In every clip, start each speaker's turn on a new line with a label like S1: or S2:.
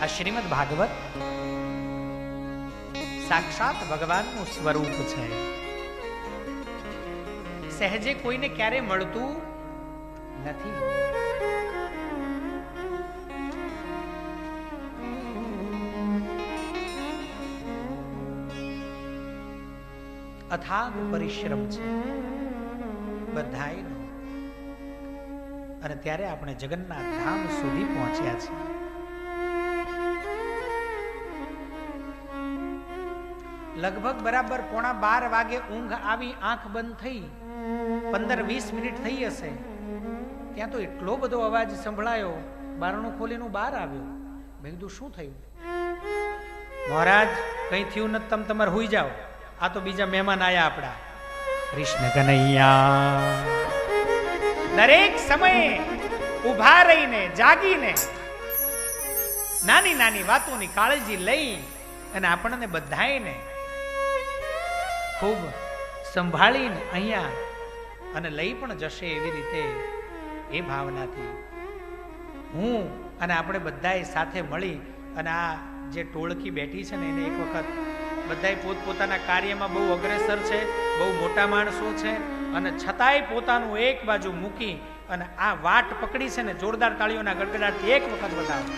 S1: આ શ્રીમદ ભાગવત સાક્ષાત ભગવાનનું સ્વરૂપ છે. સહેજે કોઈને ક્યારે મળતું નથી. અથાગ પરિશ્રમ છે બધાયનો. અને ત્યારે આપણે જગન્નાથ ધામ સુધી પહોંચ્યા છીએ. લગભગ બરાબર 11:15 વાગે ઊંઘ આવી, આંખ બંધ થઈ, 15-20 મિનિટ થઈ હશે. ત્યાં તો એટલો બધો અવાજ સંભળાયો, બારણું ખોલીને બહાર આવ્યો. મેં કીધું શું થયું? મહારાજ કઈ થયું નથી, તમે તમારે હુઈ જાઓ, આ તો બીજા મહેમાન આયા આપણા કૃષ્ણ કનૈયા. દરેક સમયે ઉભા રહીને જાગીને નાની નાની વાતોની કાળજી લઈ અને આપણને બધાને ખૂબ સંભાળીને અહીંયા અને લઈ પણ જશે એવી રીતે એ ભાવનાથી હું અને આપણે બધાએ સાથે મળી અને આ જે ટોળકી બેઠી છે ને એને એક વખત બધાએ પોતપોતાના કાર્યમાં બહુ અગ્રેસર છે, બહુ મોટા માણસો છે, અને છતાંય પોતાનું એક બાજુ મૂકી અને આ વાટ પકડી છે ને જોરદાર તાળીઓના ગડગડાટથી એક વખત બતાવો.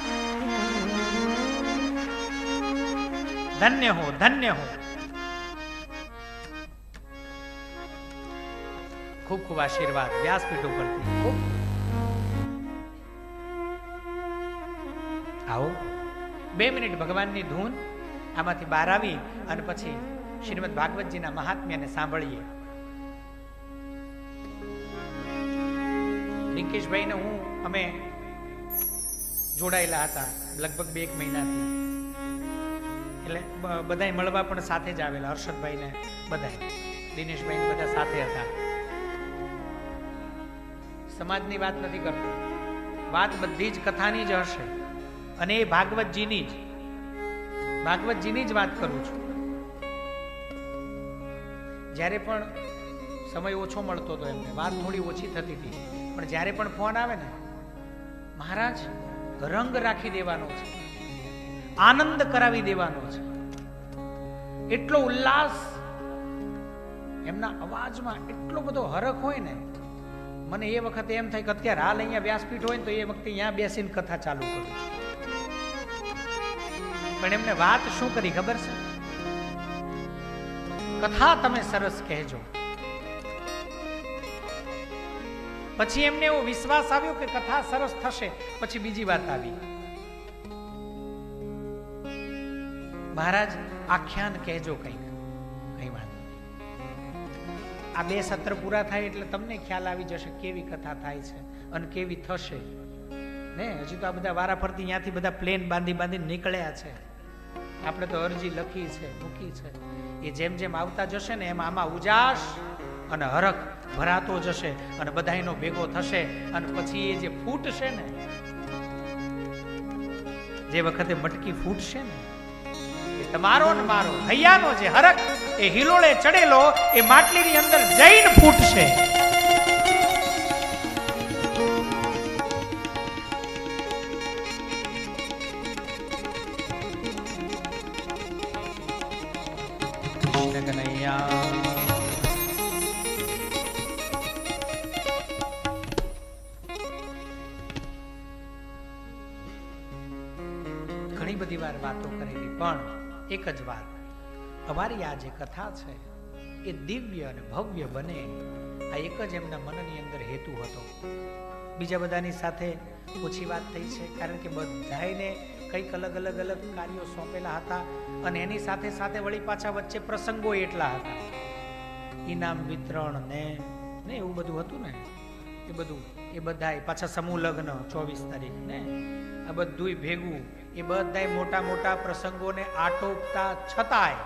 S1: ધન્ય હો, ધન્ય હો. ખૂબ ખૂબ આશીર્વાદ વ્યાસપીઠ ઉપરથી. ખૂબ આવો 2 મિનિટ ભગવાનની ધૂન આમાંથી બહાર આવી અને પછી શ્રીમદ ભાગવતજીના મહાત્મ્યને સાંભળીએ. રિંકેશભાઈ ને અમે જોડાયેલા હતા લગભગ 2 મહિનાથી. એટલે બધા મળવા પણ સાથે જ આવેલા. હર્ષદભાઈ ને બધા, દિનેશભાઈ ને બધા સાથે હતા. સમાજની વાત નથી કરતો, વાત બધી જ કથાની જ હશે અને એ ભાગવતજીની જ વાત કરું છું. જ્યારે પણ સમય ઓછો મળતો હતો એમને, વાત થોડી ઓછી થતી હતી, પણ જ્યારે પણ ફોન આવે ને, મહારાજ રંગ રાખી દેવાનો છે, આનંદ કરાવી દેવાનો છે, એટલો ઉલ્લાસ એમના અવાજમાં, એટલો બધો હરખ હોય ને. મને એ વખતે એમ થાય કે અત્યારે હાલ અહીંયા વ્યાસપીઠ હોય ને તો એ વખતે અહીંયા બેસીને કથા ચાલુ કરું. પણ એમને વાત શું કરી ખબર છે? કથા તમે સરસ કહેજો. પછી એમને એવો વિશ્વાસ આવ્યો કે કથા સરસ થશે. પછી બીજી વાત આવી, મહારાજ આખ્યાન કહેજો કંઈક. કઈ વાત, આ 2 સત્ર પૂરા થાય એટલે તમને ખ્યાલ આવી જશે કેવી કથા થાય છે અને કેવી થશે ને. હજી તો આ બધા વારાફરતી ત્યાંથી બધા પ્લેન બાંધી નીકળ્યા છે. આપણે તો અરજી લખી છે, મૂકી છે. એ જેમ જેમ આવતા જશે ને એમ આમાં ઉજાસ અને હરખ ભરાતો જશે અને બધાનો ભેગો થશે. અને પછી એ જે ફૂટશે ને, જે વખતે મટકી ફૂટશે ને, એ તમારો ને મારો હૈયાનો જે હરખ એ હિલોળે ચડેલો એ માટલીની અંદર જઈને ફૂટશે. ઘણી બધી વાર વાતો કરેલી, પણ એક જ વાત, અમારી આ જે કથા છે એ દિવ્ય અને ભવ્ય બને, આ એક જ એમના મનની અંદર હેતુ હતો. બીજા બધાની સાથે ઓછી વાત થઈ છે, કારણ કે બધાને કંઈક અલગ કાર્યો સોંપેલા હતા અને એની સાથે સાથે વળી પાછા વચ્ચે પ્રસંગો એટલા હતા, ઇનામ વિતરણ ને એવું બધું હતું ને. એ બધું એ બધાય પાછા સમૂહ લગ્ન 24 તારીખ ને આ બધુંય ભેગું, એ બધાય મોટા મોટા પ્રસંગોને આટોપતા છતાંય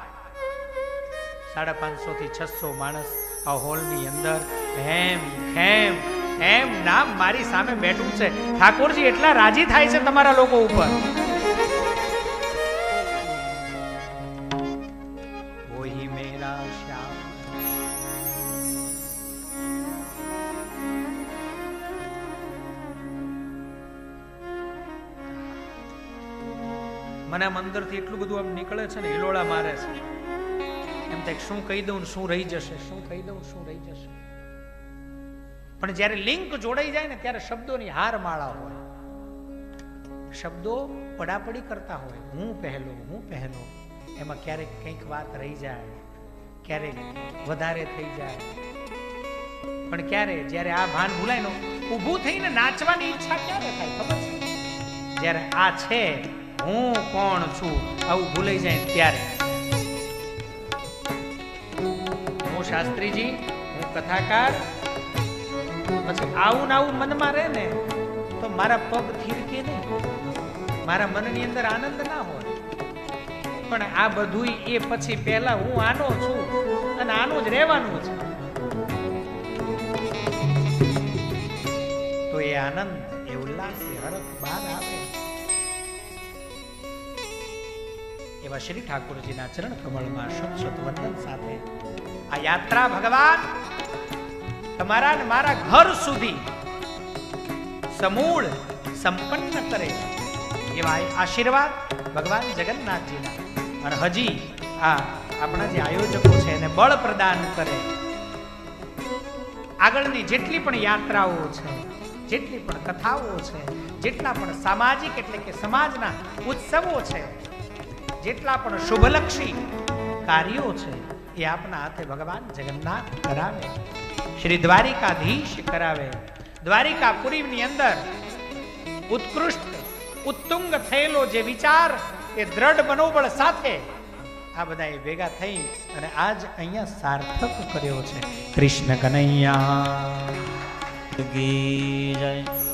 S1: 550 થી 600 માણસ આ હોલની અંદર એમ નામ મારી સામે બેઠું છે. ઠાકોરજી એટલા રાજી થાય છે તમારા લોકો ઉપર. વહી મેરા શ્યામ, મને આમ અંદરથી એટલું બધું આમ નીકળે છે ને, હિલોળા મારે છે. એમ થાય શું કહી દઉં શું રહી જશે, શું કહી દઉં શું રહી જશે. પણ જ્યારે લિંક જોડાઈ જાય ને ત્યારે શબ્દોની હાર માળા હોય, શબ્દો પડાપડી કરતા હોય, હું પહેલો હું પહેલો. એમાં ક્યારેક કંઈક વાત રહી જાય, ક્યારેક વધારે થઈ જાય. પણ ક્યારે જ્યારે આ ભાન ભૂલાય નો, ઊભું થઈને નાચવાની ઈચ્છા ક્યારે થાય ખબર છે? જ્યારે આ છે હું કોણ છું આવું ભૂલાઈ જાય ત્યારે. હું શાસ્ત્રીજી, હું કથાકાર, પછી આવું ને આવું મનમાં રહે ને તો મારા પગ થીરકે નહીં, મારા મનની અંદર આનંદ ના હોય. પણ આ બધું એ પછી પહેલા હું આનો છું અને આનું જ રહેવાનું છે. તો એ આનંદ, એ ઉલ્લાસ, એ હરખ બહાર આવે. એવા શ્રી ઠાકોરજીના ચરણ કમળમાં શત વંદન સાથે આ યાત્રા ભગવાન તમારા ને મારા ઘર સુધી સમૂળ સંપન્ન કરે એવા આશીર્વાદ ભગવાન જગન્નાથજીના. અને હજી આ આપણા જે આયોજકો છે એને બળ પ્રદાન કરે. આગળની જેટલી પણ યાત્રાઓ છે, જેટલી પણ કથાઓ છે, જેટલા પણ સામાજિક એટલે કે સમાજના ઉત્સવો છે, જેટલા પણ શુભલક્ષી કાર્યો છે એ આપના હાથે ભગવાન જગન્નાથ કરાવે, શ્રી દ્વારિકાધીશ કરાવે. દ્વારિકાપુરીની અંદર ઉત્કૃષ્ટ ઉત્તુંગ થયેલો જે વિચાર એ દ્રઢ મનોબળ સાથે આ બધા ભેગા થઈ અને આજ અહીંયા સાર્થક કર્યો છે. કૃષ્ણ કનૈયા કી જય.